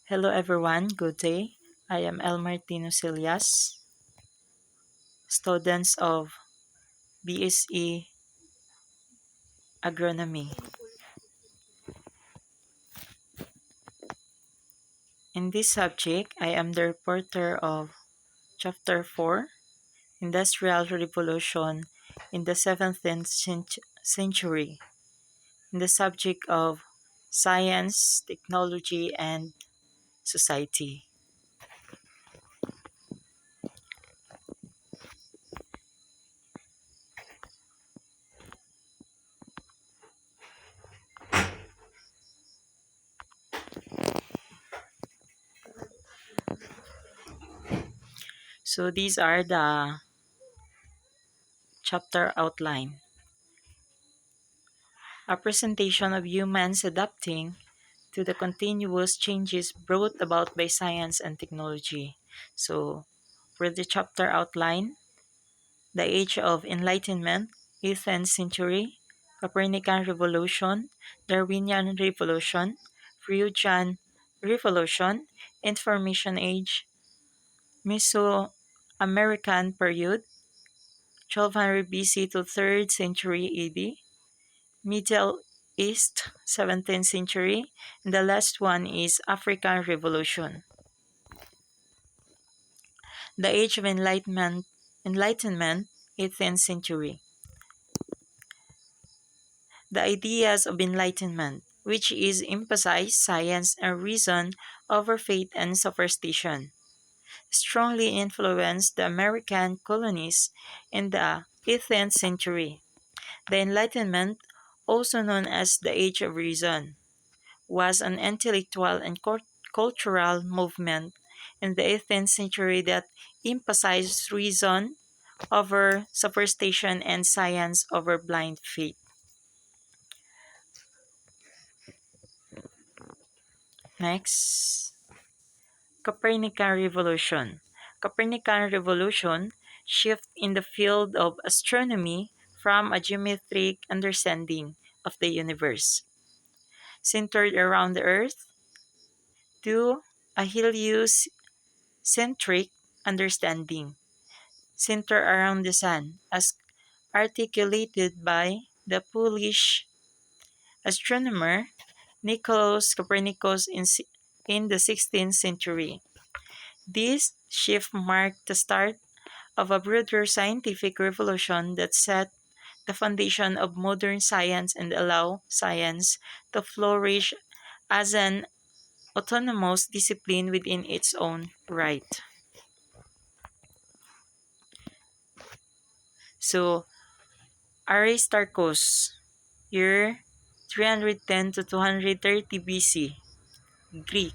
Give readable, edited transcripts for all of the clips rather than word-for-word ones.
Hello everyone, good day. I am El Martino Silias, students of BSE Agronomy. In this subject, I am the reporter of Chapter 4, Industrial Revolution in the 17th century, in the subject of science, technology, and society. So these are the chapter outline. A presentation of humans adapting to the continuous changes brought about by science and technology. So, for the chapter outline, the Age of Enlightenment, 18th century, Copernican Revolution, Darwinian Revolution, Freudian Revolution, Information Age, Mesoamerican period, 1200 BC to 3rd century AD, Middle East, 17th century, and the last one is African Revolution. The Age of Enlightenment, 18th century. The ideas of enlightenment, which is emphasize science and reason over faith and superstition, strongly influenced the American colonies in the 18th century. The Enlightenment, also known as the Age of Reason, was an intellectual and cultural movement in the 18th century that emphasized reason over superstition and science over blind faith. Next, Copernican Revolution. Copernican Revolution shift in the field of astronomy from a geometric understanding of the universe centered around the Earth to a heliocentric understanding centered around the Sun, as articulated by the Polish astronomer Nicolaus Copernicus in the 16th century. This shift marked the start of a broader scientific revolution that set the foundation of modern science and allowed science to flourish as an autonomous discipline within its own right. So, Aristarchus, year 310 to 230 BC, Greek,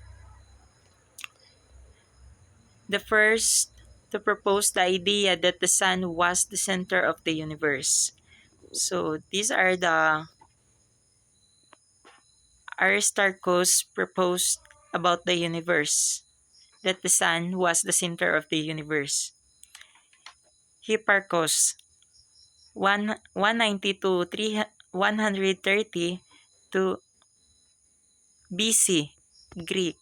the first to propose the idea that the sun was the center of the universe. So these are the Aristarchus proposed about the universe, that the sun was the center of the universe. Hipparchus, 190 to 130 to BC, Greek,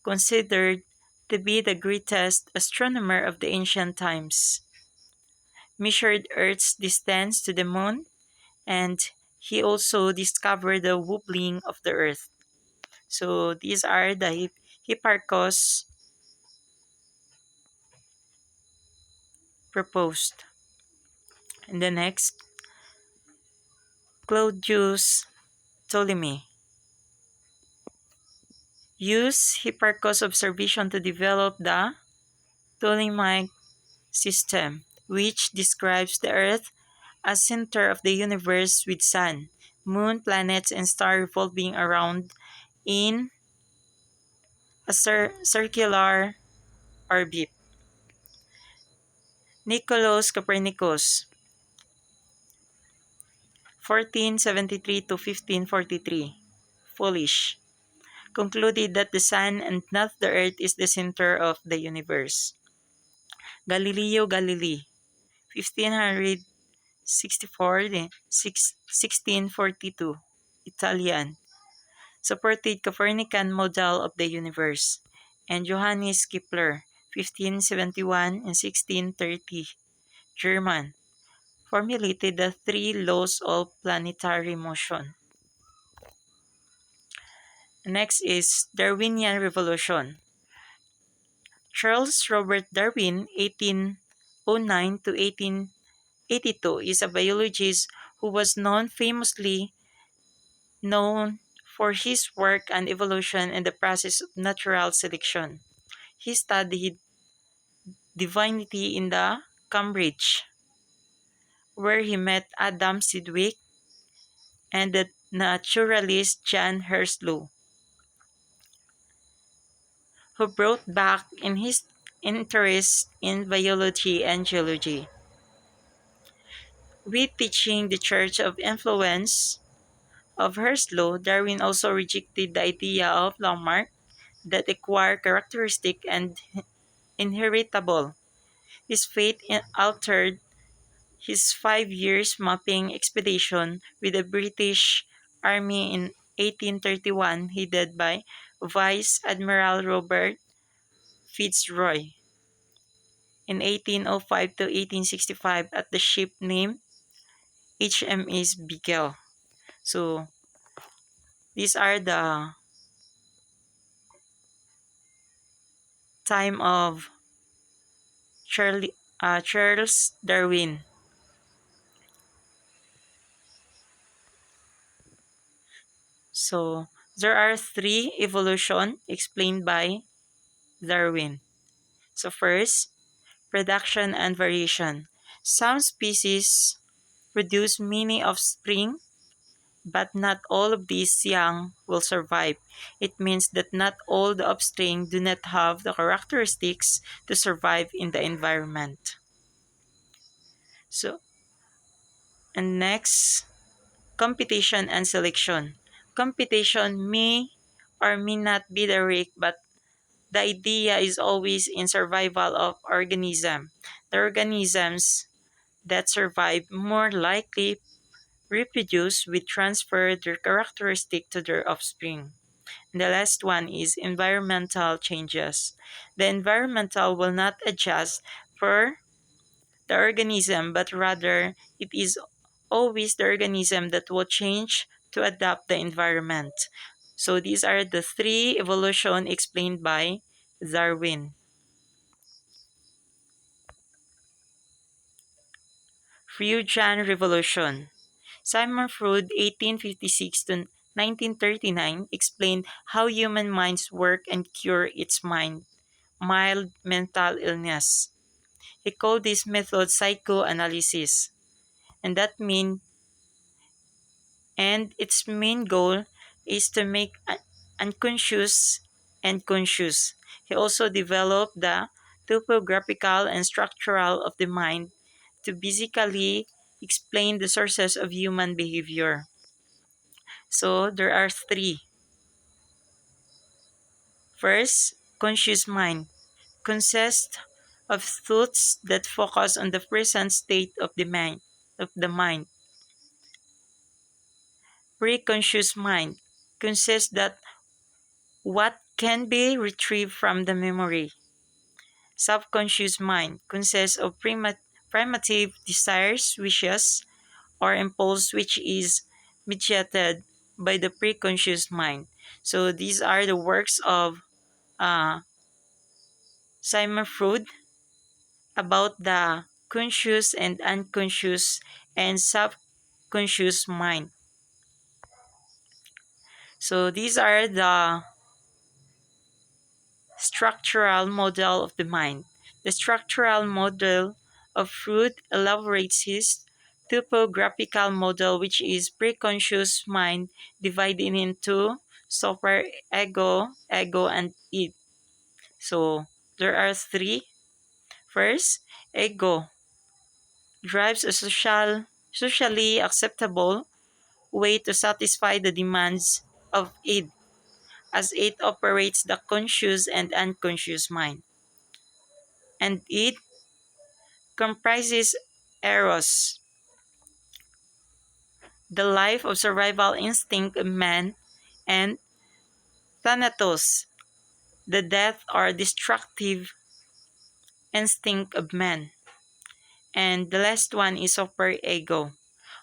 considered to be the greatest astronomer of the ancient times, measured Earth's distance to the moon, and he also discovered the wobbling of the Earth. So these are the Hipparchus proposed. And the next, Claudius Ptolemy used Hipparchus' observation to develop the Ptolemaic system, which describes the Earth as center of the universe with sun, moon, planets, and star revolving around in a circular orbit. Nicolaus Copernicus, 1473 to 1543, Polish, concluded that the sun and not the earth is the center of the universe. Galileo Galilei, 1564 to 1642, Italian, supported Copernican model of the universe. and Johannes Kepler, 1571 and 1630, German, formulated the three laws of planetary motion. Next is Darwinian Revolution. Charles Robert Darwin, 1809 to 1882, is a biologist who was known for his work on evolution and the process of natural selection. He studied divinity in the Cambridge, where he met Adam Sidgwick and the naturalist Jan Herslow, who brought back in his interest in biology and geology. With teaching the Church of Influence of Herslow, Darwin also rejected the idea of landmark that acquire characteristic and inheritable. His fate altered his 5 years mapping expedition with the British Army in 1831, headed by Vice Admiral Robert Fitzroy. In 1805 to 1865 at the ship named HMS Beagle. So these are the time of Charles Darwin. So there are three evolution explained by Darwin. So first, production and variation. Some species produce many offspring, but not all of these young will survive. It means that not all the offspring do not have the characteristics to survive in the environment. So, and next, competition and selection. Competition may or may not be direct, but the idea is always in survival of organism. The organisms that survive more likely reproduce with transfer their characteristic to their offspring. And the last one is environmental changes. The environmental will not adjust for the organism, but rather it is always the organism that will change to adapt the environment. So these are the three evolution explained by Darwin. Freudian Revolution. Simon Freud, 1856 to 1939, explained how human minds work and cure its mild mental illness. He called this method psychoanalysis, and that mean and its main goal is to make unconscious and conscious. He also developed the topographical and structural of the mind to basically explain the sources of human behavior. So there are three. First, conscious mind consists of thoughts that focus on the present state of the mind. Preconscious mind consists that what can be retrieved from the memory. Subconscious mind consists of primitive desires, wishes, or impulse which is mediated by the preconscious mind. So these are the works of uh, Simon Freud about the conscious and unconscious and subconscious mind. So these are the structural model of the mind. The structural model of Freud elaborates his topographical model, which is preconscious mind divided into super ego, and id. So there are three. First, ego drives a socially acceptable way to satisfy the demands of id, as it operates the conscious and unconscious mind. And it comprises eros, the life of survival instinct of man, and thanatos, the death or destructive instinct of man. And the last one is superego,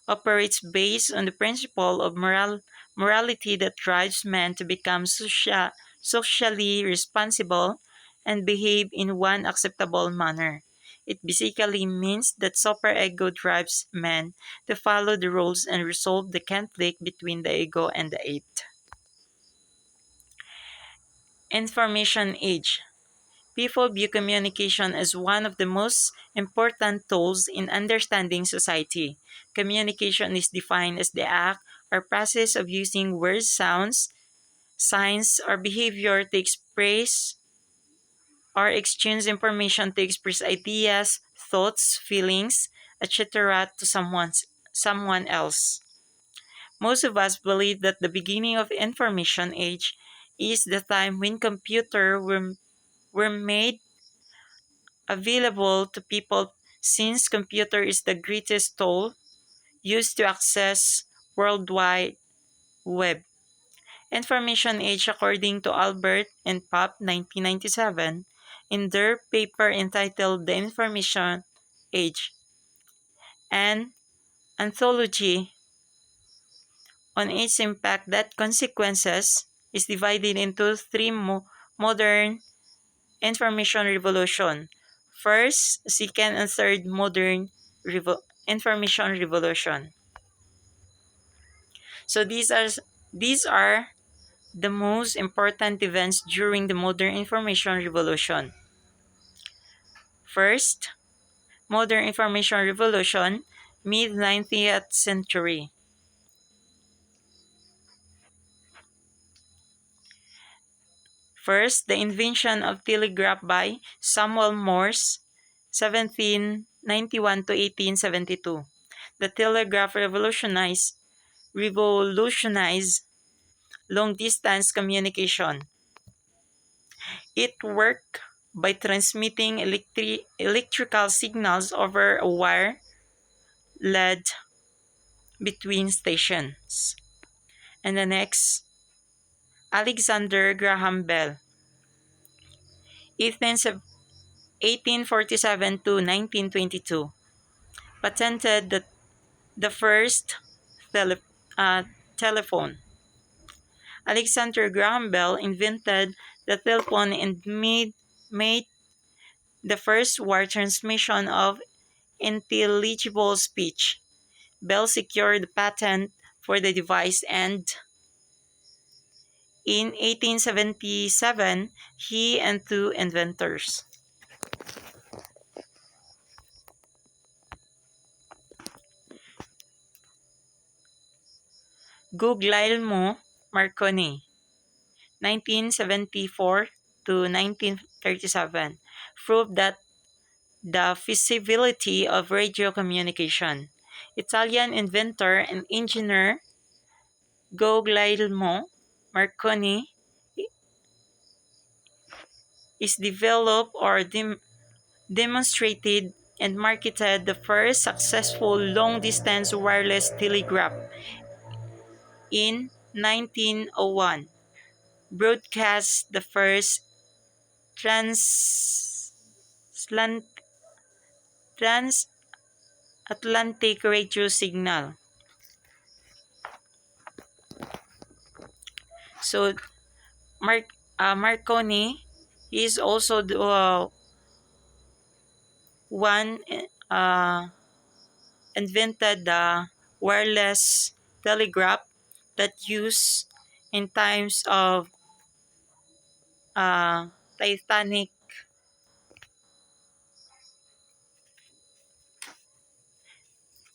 operates based on the principle of morality that drives man to become socially responsible and behave in one acceptable manner. It basically means that superego drives man to follow the rules and resolve the conflict between the ego and the it. Information age. People view communication as one of the most important tools in understanding society. Communication is defined as the act or process of using words, sounds, signs, or behavior to express or exchange information to express ideas, thoughts, feelings, etc. to someone else. Most of us believe that the beginning of information age is the time when computers were made available to people, since computer is the greatest tool used to access world wide web. Information age, according to Albert and Pop 1997, in their paper entitled The Information Age, an anthology on its impact that consequences, is divided into three modern information revolution. First, second, and third modern information revolution. So these are the most important events during the modern information revolution. First, modern information revolution, mid 19th century. First, the invention of telegraph by Samuel Morse, 1791 to 1872. The telegraph revolutionized long distance communication. It worked by transmitting electrical signals over a wire led between stations. And the next, Alexander Graham Bell, 1847 to 1922, patented the first tele, uh, telephone. Alexander Graham Bell invented the telephone and made the first wire transmission of intelligible speech. Bell secured the patent for the device, and in 1877, he and two inventors, Guglielmo Marconi, 1974 to 1937, proved that the feasibility of radio communication. Italian inventor and engineer Guglielmo Marconi is developed or demonstrated and marketed the first successful long-distance wireless telegraph in 1901, broadcast the first transatlantic radio signal. So Marconi is also the one uh, invented the wireless telegraph that used in times of uh, Titanic.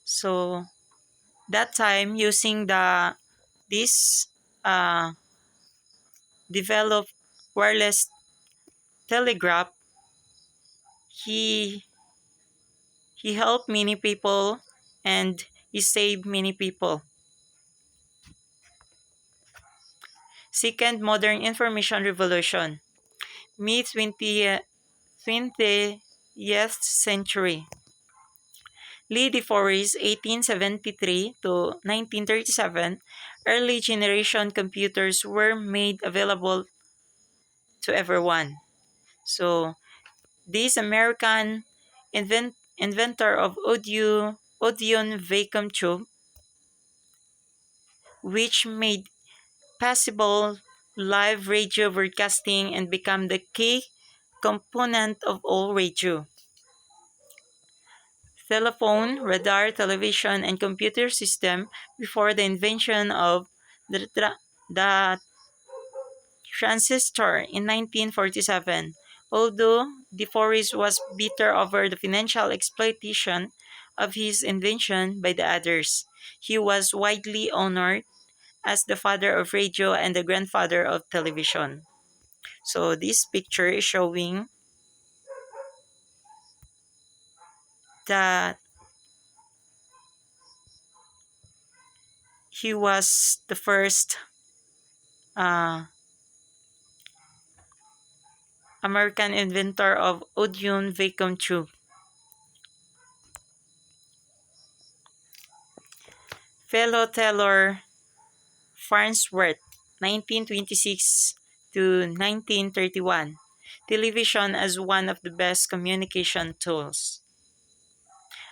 So that time, using the this uh, developed wireless telegraph, he he helped many people and he saved many people. Second modern information revolution, mid 20th century. Lee DeForest, 1873 to 1937, early generation computers were made available to everyone. So this American inventor of Odeon vacuum tube, which made possible live radio broadcasting and become the key component of all radio. Telephone, radar, television, and computer system before the invention of the transistor in 1947. Although De Forest was bitter over the financial exploitation of his invention by the others, he was widely honored as the father of radio and the grandfather of television. So this picture is showing that he was the first uh, American inventor of Odeon vacuum tube. Fellow Taylor Farnsworth, 1926 to 1931. Television as one of the best communication tools.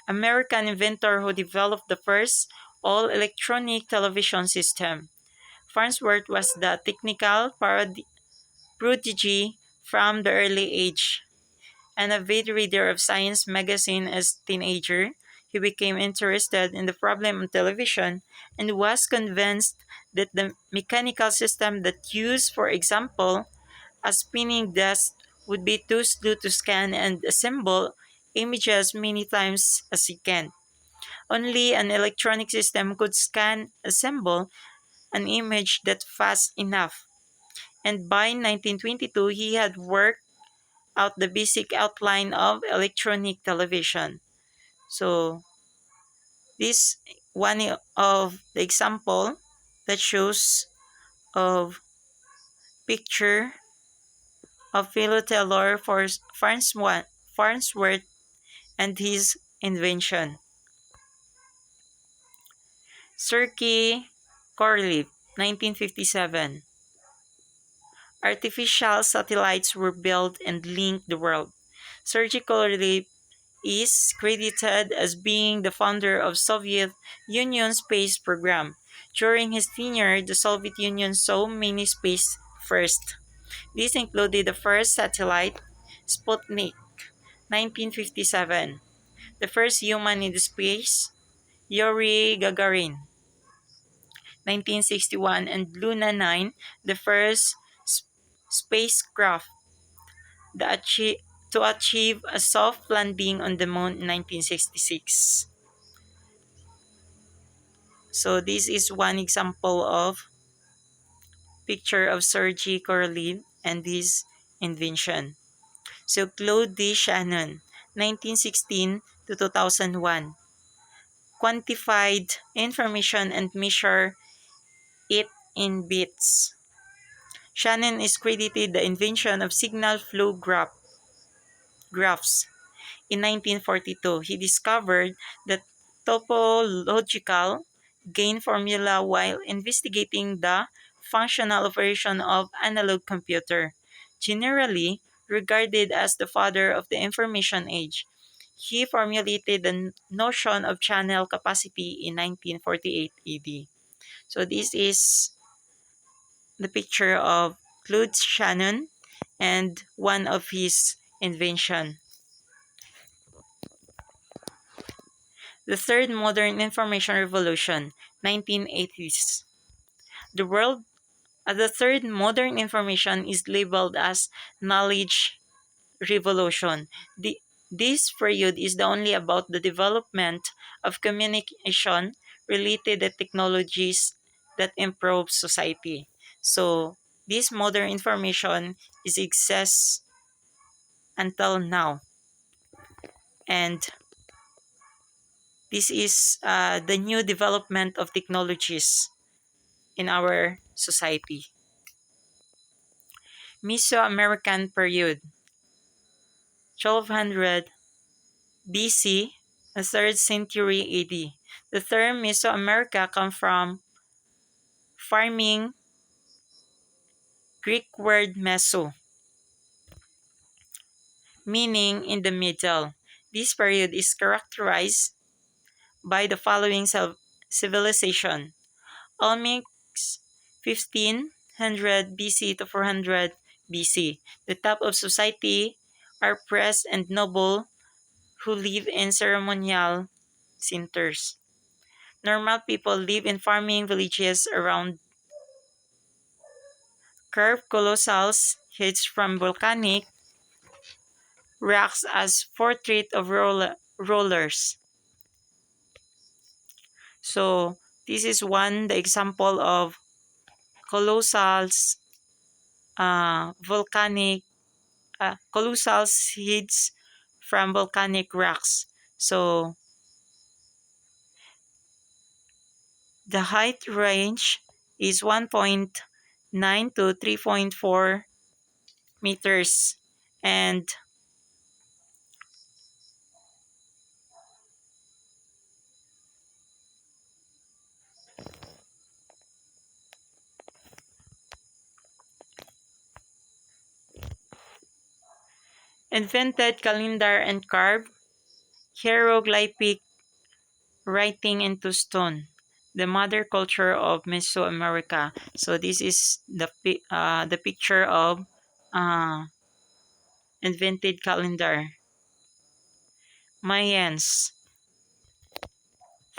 American inventor who developed the first all-electronic television system. Farnsworth was the technical prodigy from the early age. An avid reader of science magazine as teenager, he became interested in the problem of television and was convinced that the mechanical system that used, for example, a spinning desk would be too slow to scan and assemble images many times as he can. Only an electronic system could scan, assemble an image that fast enough. And by 1922, he had worked out the basic outline of electronic television. So this one of the example that shows of picture of Philo Taylor Farnsworth and his invention. Sergei Korolev, 1957. Artificial satellites were built and linked the world. Sergei Korolev is credited as being the founder of Soviet Union space program. During his tenure, the Soviet Union saw many space firsts. These included the first satellite, Sputnik, 1957, the first human in space, Yuri Gagarin, 1961, and Luna 9, the first spacecraft to achieve a soft landing on the moon in 1966. So this is one example of picture of Sergei Korolev and his invention. So Claude D. Shannon, 1916 to 2001, quantified information and measure it in bits. Shannon is credited the invention of signal flow graphs. In 1942, he discovered the topological gain formula while investigating the functional operation of analog computer. Generally regarded as the father of the information age, he formulated the notion of channel capacity in 1948 AD. So this is the picture of Claude Shannon and one of his invention. The third modern information revolution, 1980s. The world the third modern information is labeled as knowledge revolution. This period is the only about the development of communication related technologies that improve society. So this modern information is exists until now. And this is the new development of technologies in our society. Mesoamerican period, 1200 BC, the 3rd century AD. The term Mesoamerica comes from farming Greek word meso, meaning in the middle. This period is characterized by the following civilization: Olmecs 1500 BC to 400 BC. The top of society are priests and noble who live in ceremonial centers. Normal people live in farming villages around curved colossals hits from volcanic rocks as portrait of rollers. So this is one the example of colossals volcanic colossal hits from volcanic rocks. So the height range is 1.9 to 3.4 meters, and invented calendar and carved hieroglyphic writing into stone. The mother culture of Mesoamerica. So this is the picture of uh, invented calendar. Mayans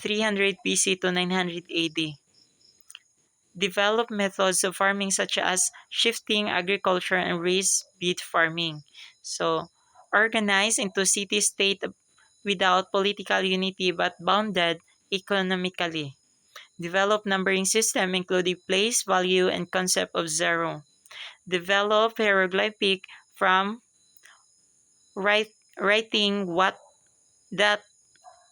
300 BC to 900 AD. Developed methods of farming such as shifting agriculture and raised beet farming. So organized into city-state without political unity but bounded economically. Develop numbering system including place, value, and concept of zero. Develop hieroglyphic from writing what that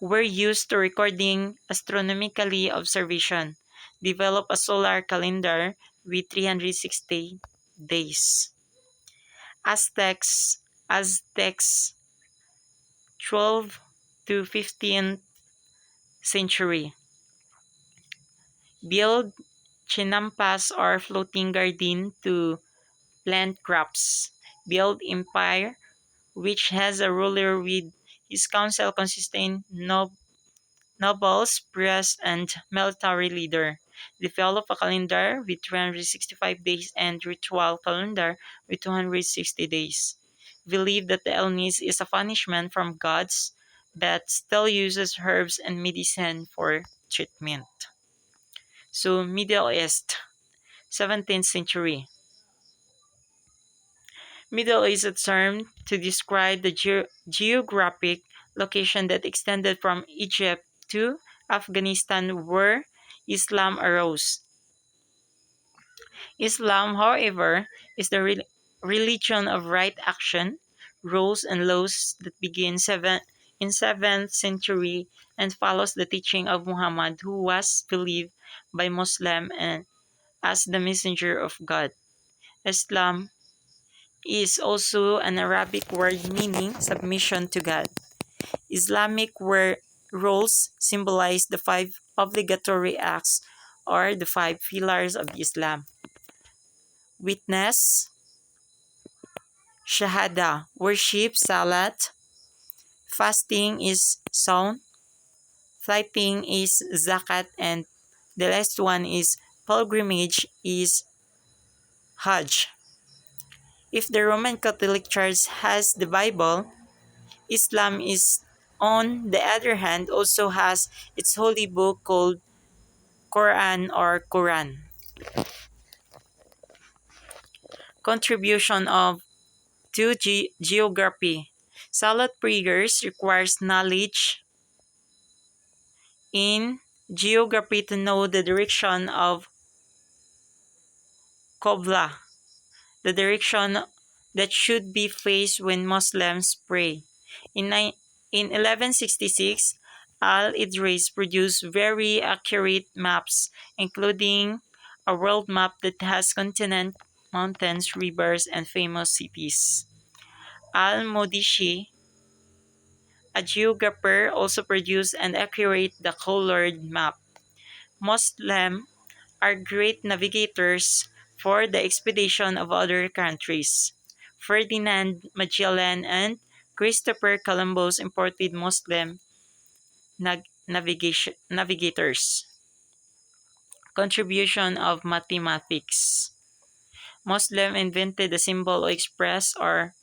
were used to recording astronomically observation. Develop a solar calendar with 360 days. Aztecs 12th to 15th century. Build chinampas or floating garden to plant crops. Build empire which has a ruler with his council consisting nobles, priests, and military leader. Develop a calendar with 365 days and ritual calendar with 260 days. Believe that the illness is a punishment from gods, but still uses herbs and medicine for treatment. So Middle East, 17th century. Middle is a term to describe the geographic location that extended from Egypt to Afghanistan where Islam arose. Islam, however, is the religion of right action, rules and laws that begin in 7th century and follows the teaching of Muhammad, who was believed by Muslim and as the messenger of God. Islam is also an Arabic word meaning submission to God. Islamic rules symbolize the five obligatory acts or the five pillars of Islam. Witness, Shahada, worship, Salat, fasting is Sawn, tithing is Zakat, and the last one is pilgrimage is Hajj. If the Roman Catholic Church has the Bible, Islam is on the other hand also has its holy book called Quran or Quran. Contribution of to geography. Salat prayers requires knowledge in geography to know the direction of Qibla, the direction that should be faced when Muslims pray. In 1166, Al-Idris produced very accurate maps, including a world map that has continent, mountains, rivers, and famous cities. Al-Modishi, a geographer, also produced and accurate the colored map. Muslims are great navigators for the expedition of other countries. Ferdinand Magellan and Christopher Columbus imported Muslim navigators. Contribution of mathematics. Muslim invented a symbol to express or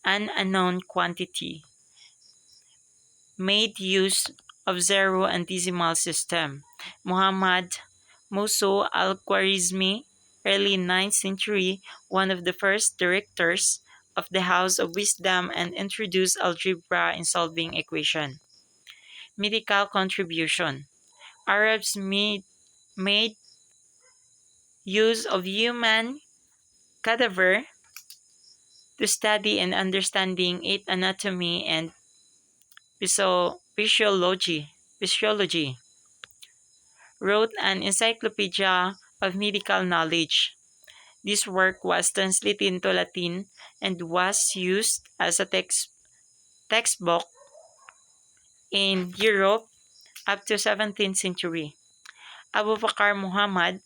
an unknown quantity. Made use of zero and decimal system. Muhammad Musa al-Khwarizmi, early 9th century, one of the first directors of the House of Wisdom and introduced algebra in solving equation. Medical contribution. Arabs made use of human cadaver to study and understanding its anatomy and physiology. Wrote an encyclopedia of medical knowledge. This work was translated into Latin and was used as a textbook in Europe up to 17th century. Abu Bakr Muhammad,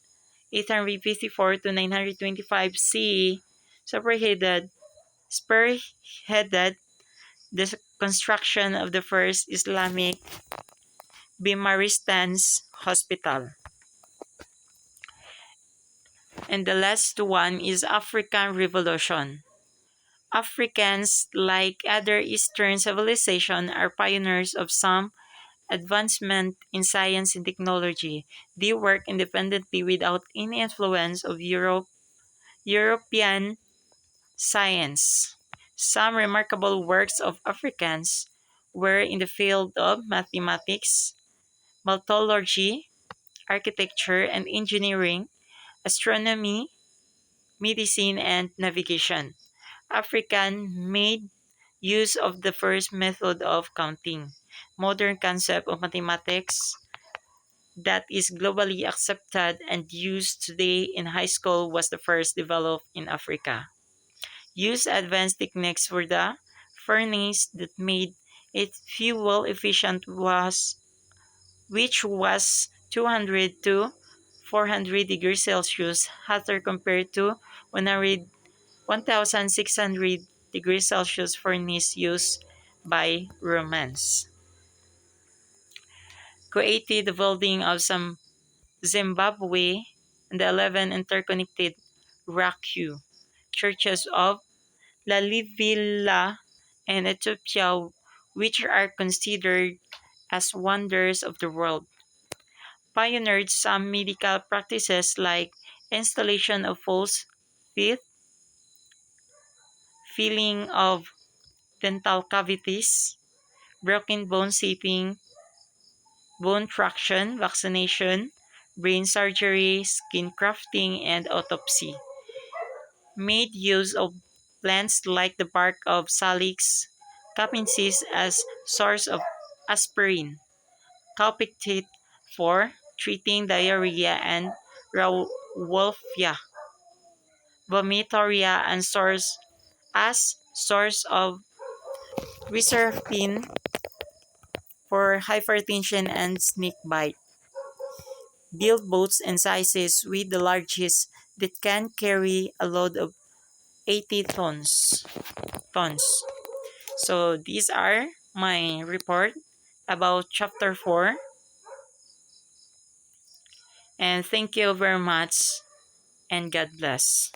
854 to 925 CE, spearheaded the construction of the first Islamic Bimaristan hospital. And the last one is African Revolution. Africans, like other Eastern civilizations, are pioneers of some advancement in science and technology. They work independently without any influence of European science. Some remarkable works of Africans were in the field of mathematics, metallurgy, architecture and engineering, astronomy, medicine, and navigation. African made use of the first method of counting. Modern concept of mathematics that is globally accepted and used today in high school was the first developed in Africa. Use advanced techniques for the furnace that made it fuel efficient which was 200 to 400 degrees Celsius hotter compared to 1600 degrees Celsius furnace used by Romans. Created the building of some Zimbabwe and the 11 interconnected rock churches of Lalibela and Ethiopia, which are considered as wonders of the world. Pioneered some medical practices like installation of false teeth, filling of dental cavities, broken bone shaping, bone traction, vaccination, brain surgery, skin crafting, and autopsy. Made use of plants like the bark of Salix capensis as source of aspirin, Calpictate for treating diarrhea and Rauwolfia, vomitoria and source of reserpine for hypertension and snake bite. Build boats and sizes with the largest that can carry a load of 80 tons. So these are my report about chapter 4, and thank you very much and God bless.